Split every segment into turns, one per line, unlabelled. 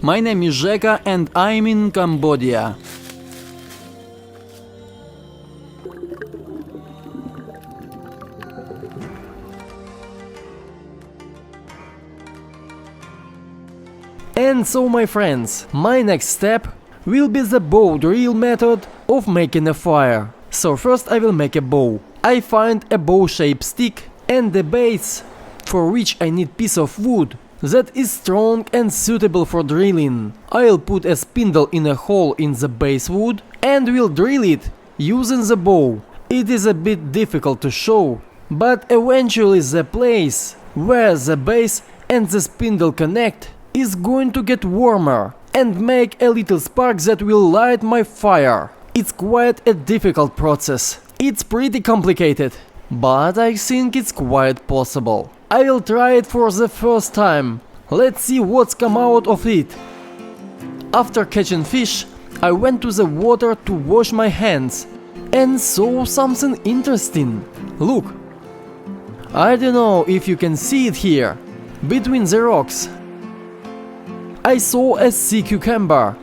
My name is Žeka and I'm in Cambodia. And so, my friends, my next step will be the bow drill method of making a fire. So first I will make a bow. I find a bow-shaped stick and the base, for which I need piece of wood that is strong and suitable for drilling. I'll put a spindle in a hole in the base wood and will drill it using the bow. It is a bit difficult to show, but eventually the place where the base and the spindle connect is going to get warmer and make a little spark that will light my fire. It's quite a difficult process. It's pretty complicated, but I think it's quite possible. I will try it for the first time. Let's see what's come out of it. After catching fish, I went to the water to wash my hands and saw something interesting. Look, I don't know if you can see it here, between the rocks. I saw a sea cucumber.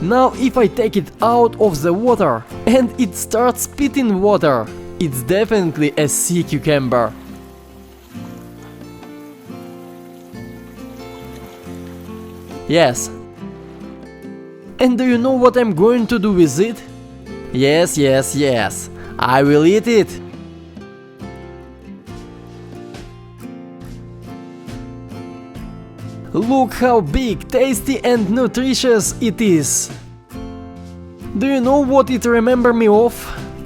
Now if I take it out of the water and it starts spitting water, it's definitely a sea cucumber. Yes. And do you know what I'm going to do with it? Yes, I will eat it. Look how big, tasty and nutritious it is! Do you know what it remembers me of?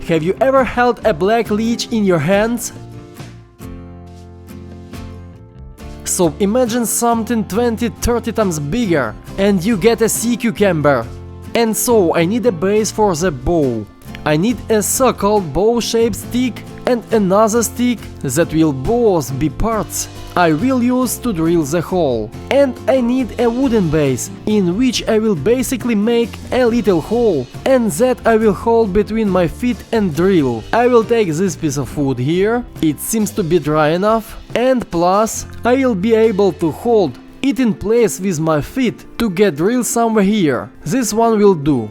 Have you ever held a black leech in your hands? So imagine something 20-30 times bigger and you get a sea cucumber. And so I need a base for the bow. I need a so-called bow-shaped stick and another stick that will both be parts I will use to drill the hole. And I need a wooden base, in which I will basically make a little hole, and that I will hold between my feet and drill. I will take this piece of wood here, it seems to be dry enough, and plus I will be able to hold it in place with my feet to get drill somewhere here. This one will do.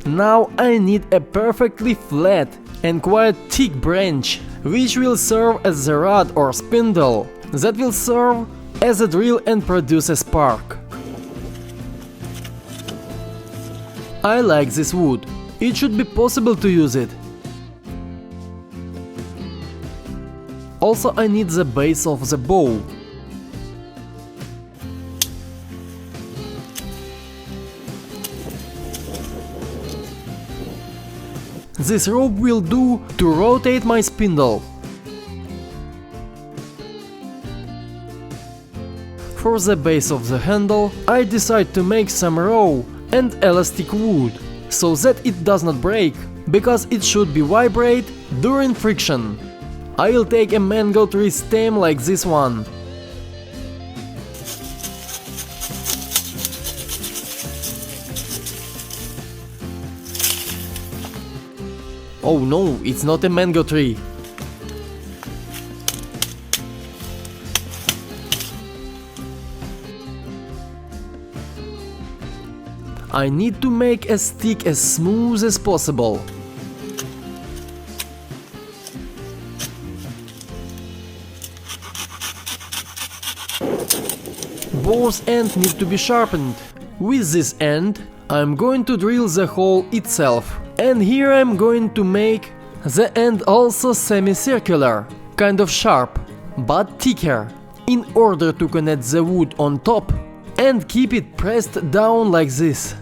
Now I need a perfectly flat and quite thick branch, which will serve as a rod or spindle that will serve as a drill and produce a spark. I like this wood. It should be possible to use it. Also I need the base of the bow. This rope will do to rotate my spindle. For the base of the handle, I decide to make some raw and elastic wood, so that it does not break, because it should vibrate during friction. I will take a mango tree stem like this one. Oh no, it's not a mango tree. I need to make a stick as smooth as possible. Both ends need to be sharpened. With this end, I'm going to drill the hole itself. And here I'm going to make the end also semicircular, kind of sharp, but thicker, in order to connect the wood on top and keep it pressed down like this.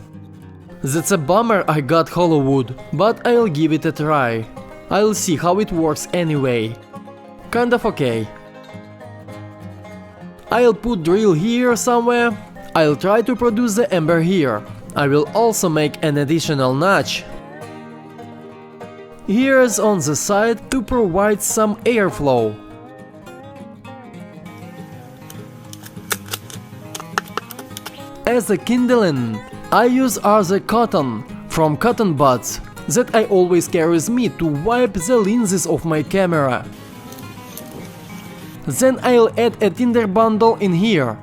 That's a bummer I got hollow wood, but I'll give it a try. I'll see how it works anyway. Kind of okay. I'll put drill here somewhere. I'll try to produce the ember here. I will also make an additional notch. Here's on the side to provide some airflow. As a kindling, I use other cotton from cotton buds that I always carry with me to wipe the lenses of my camera. Then I'll add a tinder bundle in here,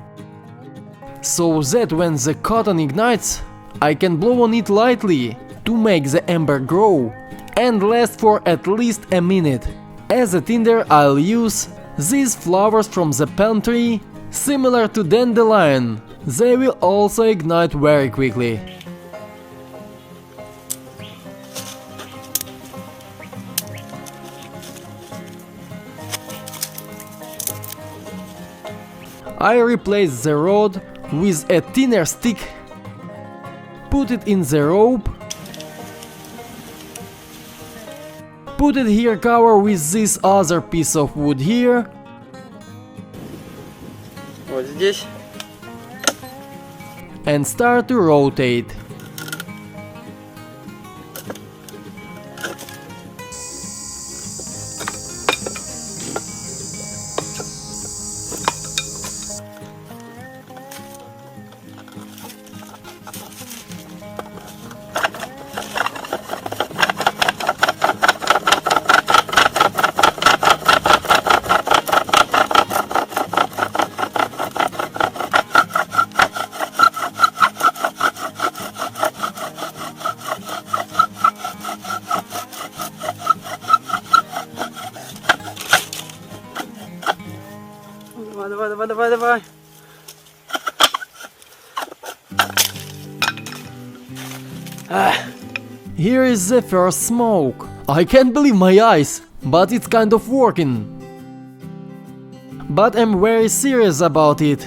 so that when the cotton ignites, I can blow on it lightly to make the ember grow and last for at least a minute. As a tinder, I'll use these flowers from the palm tree, similar to dandelion. They will also ignite very quickly. I replace the rod with a thinner stick, put it in the rope, put it here, cover with this other piece of wood here.
Вот здесь.
And start to rotate.
Давай.
Here is the first smoke. I can't believe my eyes, but it's kind of working. But I'm very serious about it.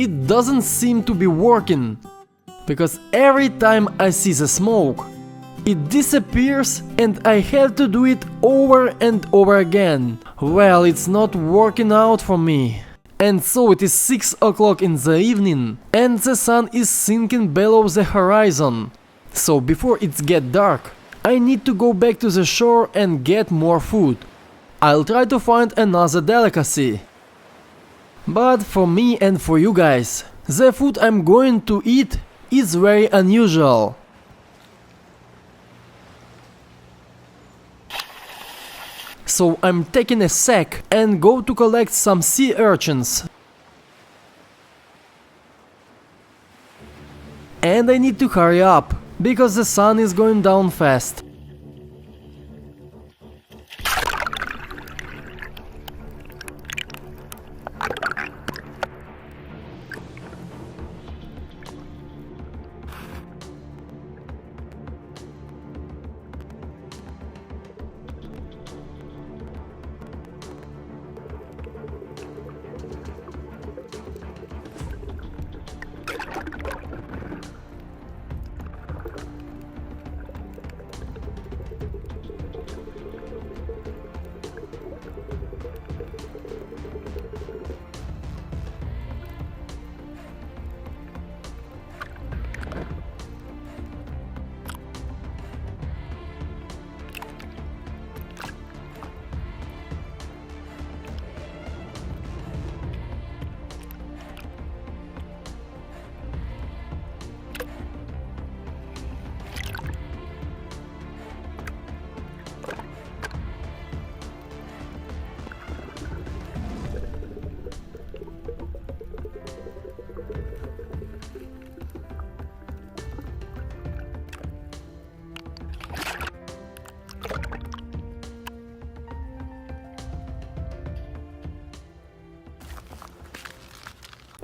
It doesn't seem to be working, because every time I see the smoke, it disappears and I have to do it over and over again. Well, it's not working out for me. And so it is 6 o'clock in the evening and the sun is sinking below the horizon. So before it gets dark, I need to go back to the shore and get more food. I'll try to find another delicacy. But for me and for you guys, the food I'm going to eat is very unusual. So I'm taking a sack and go to collect some sea urchins. And I need to hurry up, because the sun is going down fast.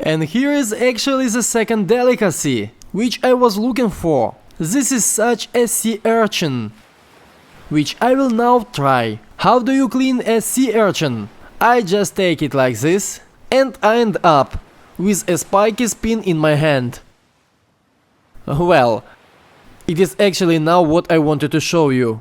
And here is actually the second delicacy, which I was looking for. This is such a sea urchin, which I will now try. How do you clean a sea urchin? I just take it like this, and I end up with a spiky spin in my hand. Well, it is actually now what I wanted to show you.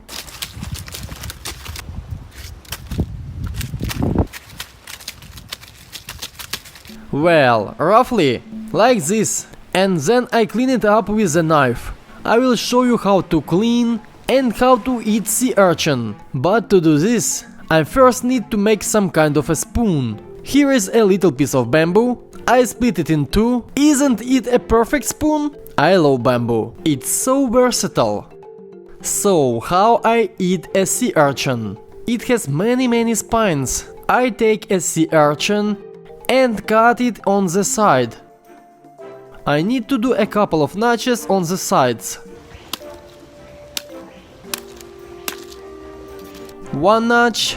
Well, roughly like this, and then I clean it up with a knife. I will show you how to clean, and how to eat sea urchin. But to do this, I first need to make some kind of a spoon. Here is a little piece of bamboo. I split it in two. Isn't it a perfect spoon? I love bamboo. It's so versatile. So, how I eat a sea urchin? It has many spines. I take a sea urchin and cut it on the side. I need to do a couple of notches on the sides. One notch,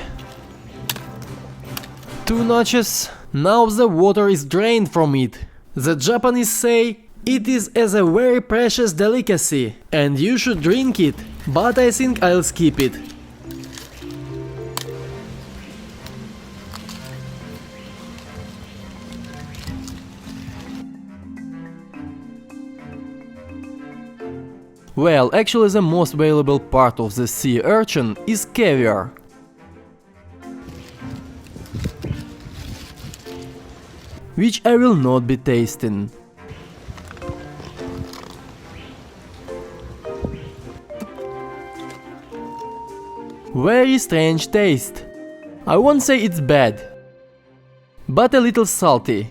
two notches. Now the water is drained from it. The Japanese say it is as a very precious delicacy and you should drink it, but I think I'll skip it. Well, actually the most valuable part of the sea urchin is caviar. Which I will not be tasting. Very strange taste. I won't say it's bad, but a little salty.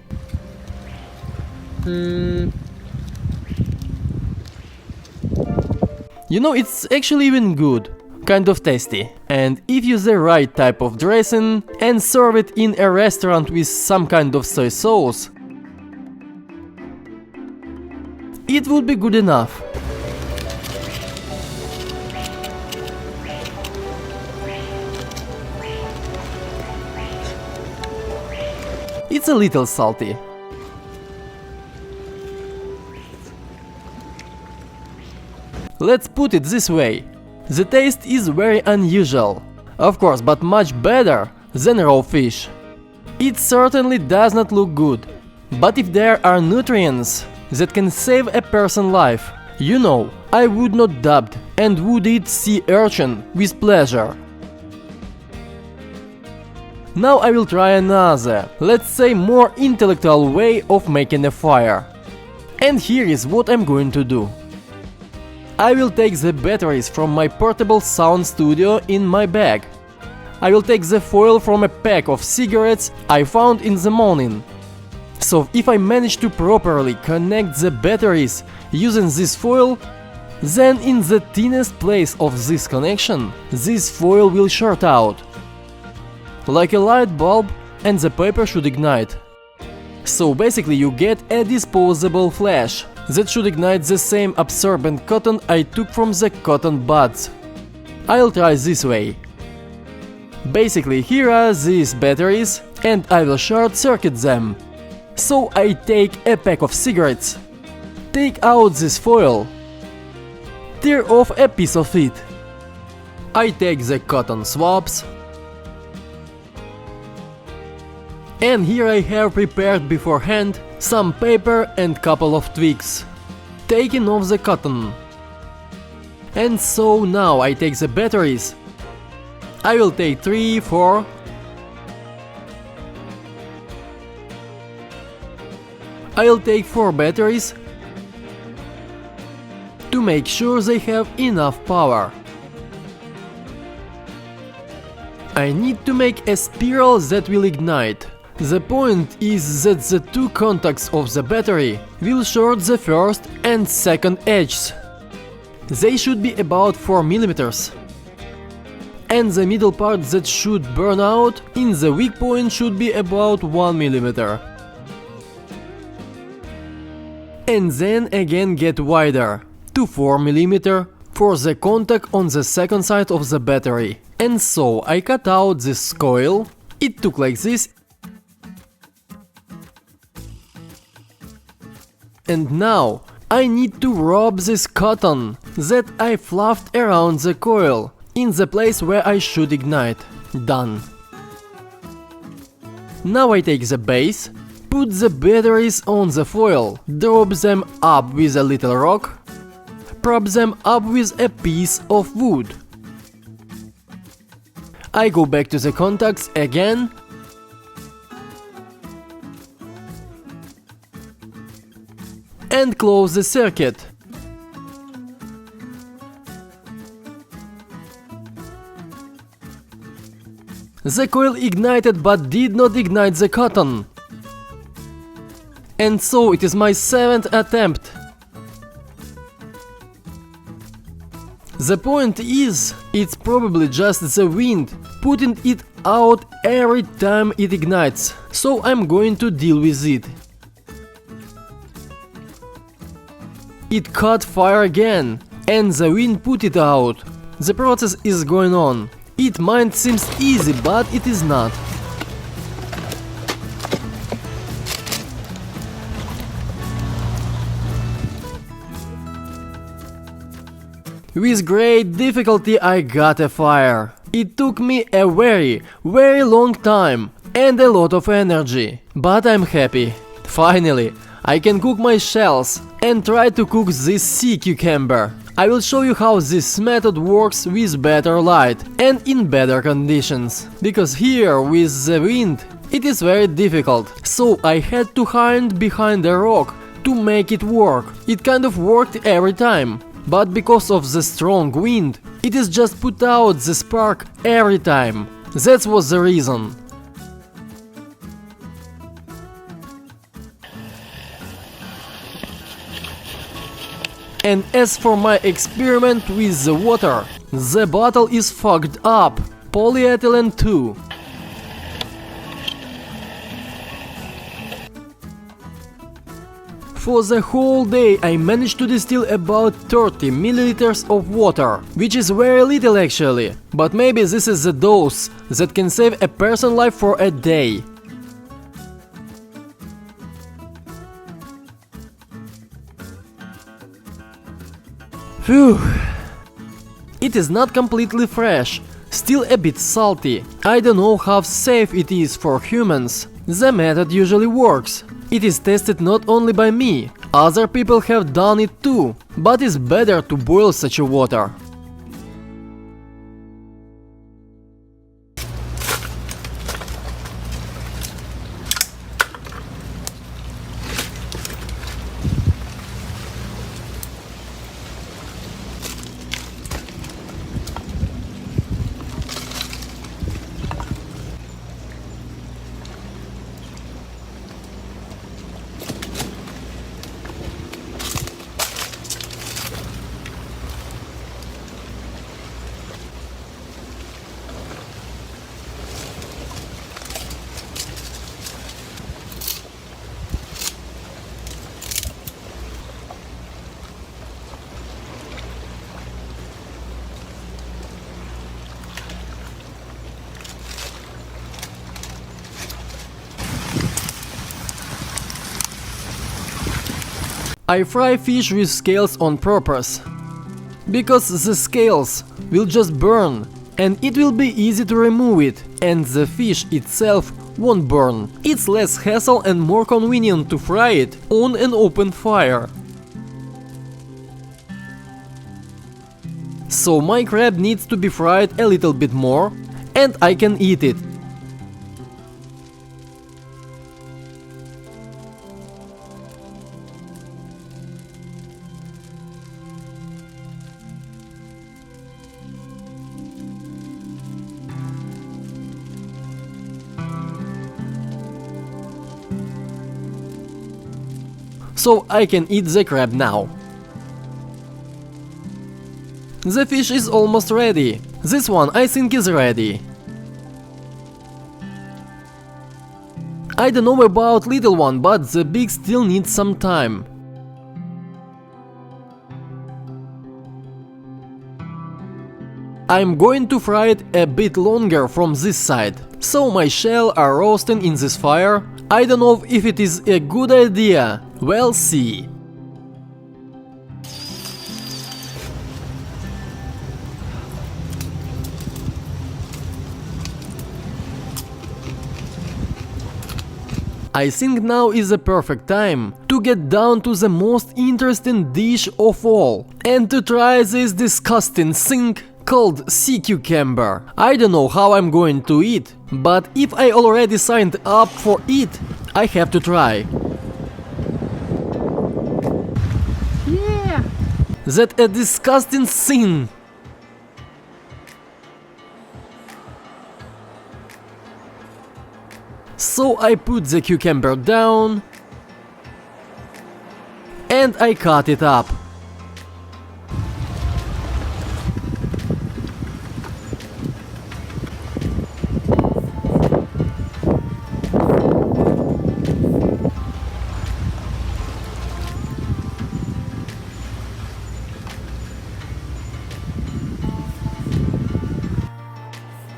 You know, it's actually even good. Kind of tasty. And if you use the right type of dressing and serve it in a restaurant with some kind of soy sauce, it would be good enough. It's a little salty. Let's put it this way. The taste is very unusual, of course, but much better than raw fish. It certainly does not look good, but if there are nutrients that can save a person's life, you know, I would not doubt and would eat sea urchin with pleasure. Now I will try another, let's say more intellectual way of making a fire. And here is what I'm going to do. I will take the batteries from my portable sound studio in my bag. I will take the foil from a pack of cigarettes I found in the morning. So if I manage to properly connect the batteries using this foil, then in the thinnest place of this connection, this foil will short out. Like a light bulb, and the paper should ignite. So basically you get a disposable flash that should ignite the same absorbent cotton I took from the cotton buds. I'll try this way. Basically here are these batteries and I will short circuit them. So I take a pack of cigarettes, take out this foil, tear off a piece of it. I take the cotton swabs, and here I have prepared beforehand some paper and couple of twigs, taking off the cotton. And so now I take the batteries. I will take 3, 4. I'll take 4 batteries to make sure they have enough power. I need to make a spiral that will ignite. The point is that the two contacts of the battery will short the first and second edges. They should be about 4 mm. And the middle part that should burn out in the weak point should be about 1 mm. And then again get wider, to 4 mm, for the contact on the second side of the battery. And so I cut out this coil, it took like this. And now I need to rub this cotton that I fluffed around the coil in the place where I should ignite. Done. Now I take the base, put the batteries on the foil, drop them up with a little rock, prop them up with a piece of wood. I go back to the contacts again, and close the circuit. The coil ignited but did not ignite the cotton. And so it is my 7th attempt. The point is, it's probably just the wind putting it out every time it ignites, so I'm going to deal with it. It caught fire again, and the wind put it out. The process is going on. It might seem easy, but it is not. With great difficulty I got a fire. It took me a very long time and a lot of energy, but I'm happy. Finally, I can cook my shells and try to cook this sea cucumber. I will show you how this method works with better light and in better conditions. Because here with the wind it is very difficult, so I had to hide behind a rock to make it work. It kind of worked every time, but because of the strong wind it is just put out the spark every time. That was the reason. And as for my experiment with the water, the bottle is fogged up, polyethylene too. For the whole day I managed to distill about 30 milliliters of water, which is very little actually, but maybe this is the dose that can save a person's life for a day. Phew. It is not completely fresh, still a bit salty. I don't know how safe it is for humans. The method usually works. It is tested not only by me, other people have done it too, but it's better to boil such a water. I fry fish with scales on purpose, because the scales will just burn and it will be easy to remove it, and the fish itself won't burn. It's less hassle and more convenient to fry it on an open fire. So my crab needs to be fried a little bit more and I can eat it. So I can eat the crab now. The fish is almost ready. This one I think is ready. I don't know about little one, but the big still needs some time. I'm going to fry it a bit longer from this side. So my shell are roasting in this fire. I don't know if it is a good idea. We'll see. I think now is the perfect time to get down to the most interesting dish of all and to try this disgusting thing called sea cucumber. I don't know how I'm going to eat, but if I already signed up for it, I have to try. Yeah! That a disgusting thing! So I put the cucumber down and I cut it up.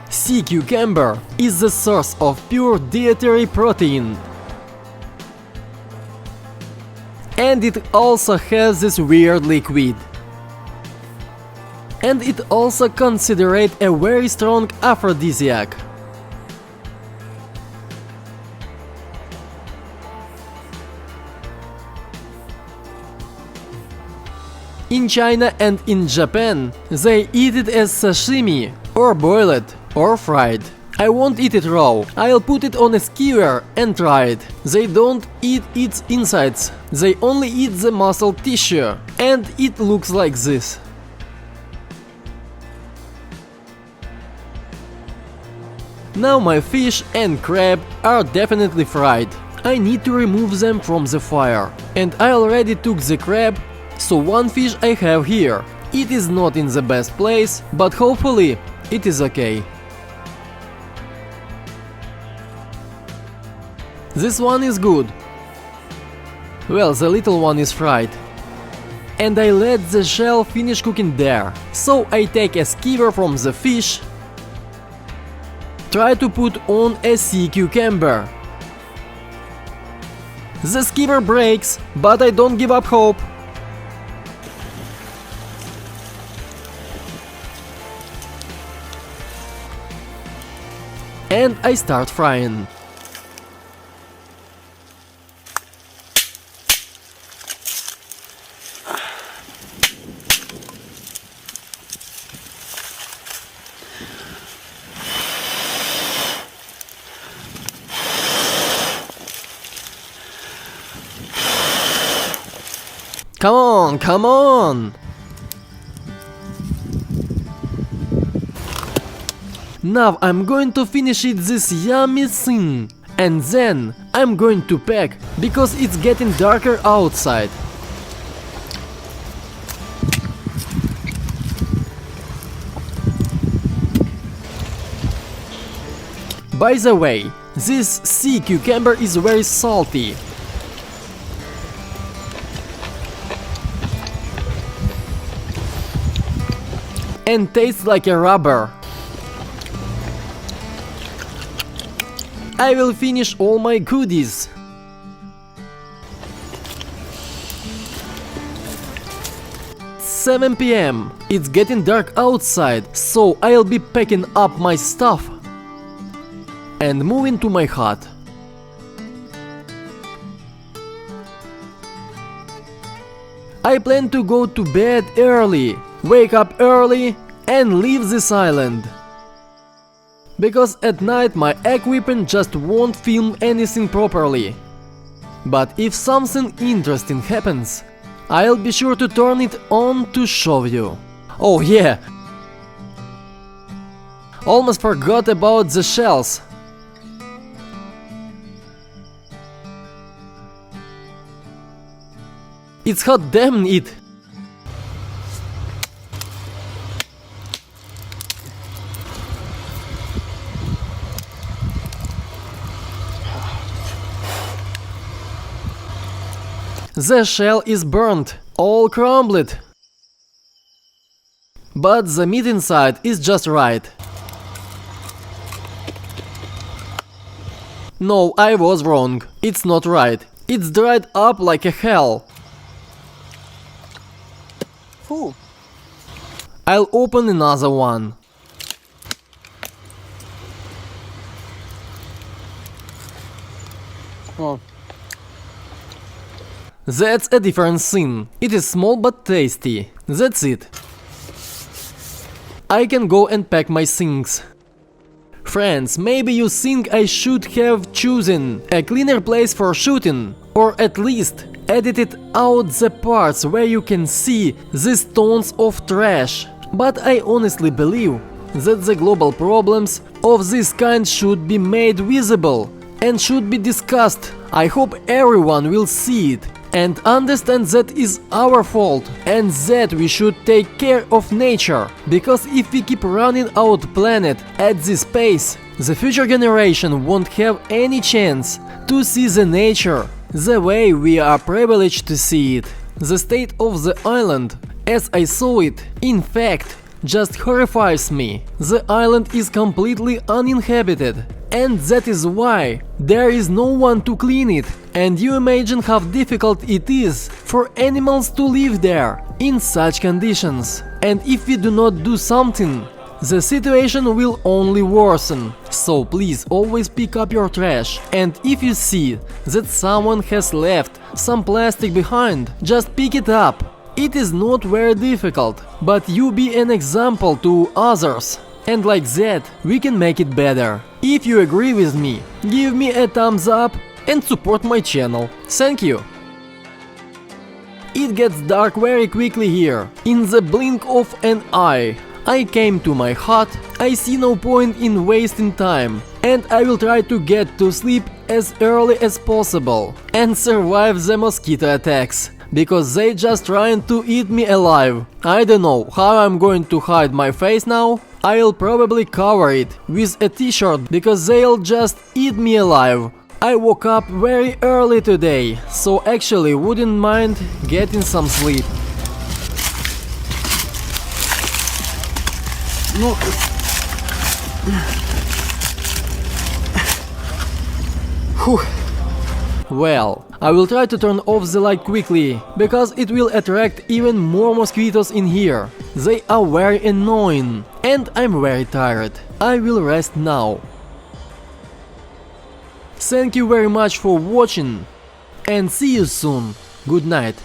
Sea cucumber is the source of pure dietary protein. And it also has this weird liquid. And it also considered a very strong aphrodisiac. In China and in Japan, they eat it as sashimi, or boil it, or fried. I won't eat it raw, I'll put it on a skewer and try it. They don't eat its insides, they only eat the muscle tissue, and it looks like this. Now my fish and crab are definitely fried. I need to remove them from the fire. And I already took the crab, so one fish I have here. It is not in the best place, but hopefully it is okay. This one is good. Well, the little one is fried. And I let the shell finish cooking there. So I take a skewer from the fish. Try to put on a sea cucumber. The skewer breaks, but I don't give up hope. And I start frying. Come on, come on! Now I'm going to finish it this yummy thing. And then I'm going to pack, because it's getting darker outside. By the way, this sea cucumber is very salty. And tastes like a rubber. I will finish all my goodies. It's 7 p.m. It's getting dark outside, so I'll be packing up my stuff and moving to my hut. I plan to go to bed early, wake up early and leave this island. Because at night my equipment just won't film anything properly. But if something interesting happens, I'll be sure to turn it on to show you. Oh yeah! Almost forgot about the shells. It's hot, damn it! The shell is burnt, all crumbled. But the meat inside is just right. No, I was wrong. It's not right. It's dried up like a hell.
Whew.
I'll open another one.
Oh.
That's a different thing. It is small but tasty. That's it. I can go and pack my things. Friends, maybe you think I should have chosen a cleaner place for shooting, or at least edited out the parts where you can see these tons of trash. But I honestly believe that the global problems of this kind should be made visible and should be discussed. I hope everyone will see it and understand that is our fault and that we should take care of nature, because if we keep running our planet at this pace, the future generation won't have any chance to see the nature the way we are privileged to see it. The state of the island, as I saw it, in fact, just horrifies me. The island is completely uninhabited, and that is why there is no one to clean it. And you imagine how difficult it is for animals to live there in such conditions. And if we do not do something, the situation will only worsen. So please always pick up your trash, and if you see that someone has left some plastic behind, just pick it up. It is not very difficult, but you be an example to others, and like that we can make it better. If you agree with me, give me a thumbs up and support my channel. Thank you! It gets dark very quickly here. In the blink of an eye, I came to my hut. I see no point in wasting time, and I will try to get to sleep as early as possible and survive the mosquito attacks, because they just trying to eat me alive. I don't know how I'm going to hide my face now. I'll probably cover it with a t-shirt, because they'll just eat me alive. I woke up very early today, so actually wouldn't mind getting some sleep. No. Well, I will try to turn off the light quickly, because it will attract even more mosquitoes in here. They are very annoying, and I'm very tired. I will rest now. Thank you very much for watching, and see you soon. Good night.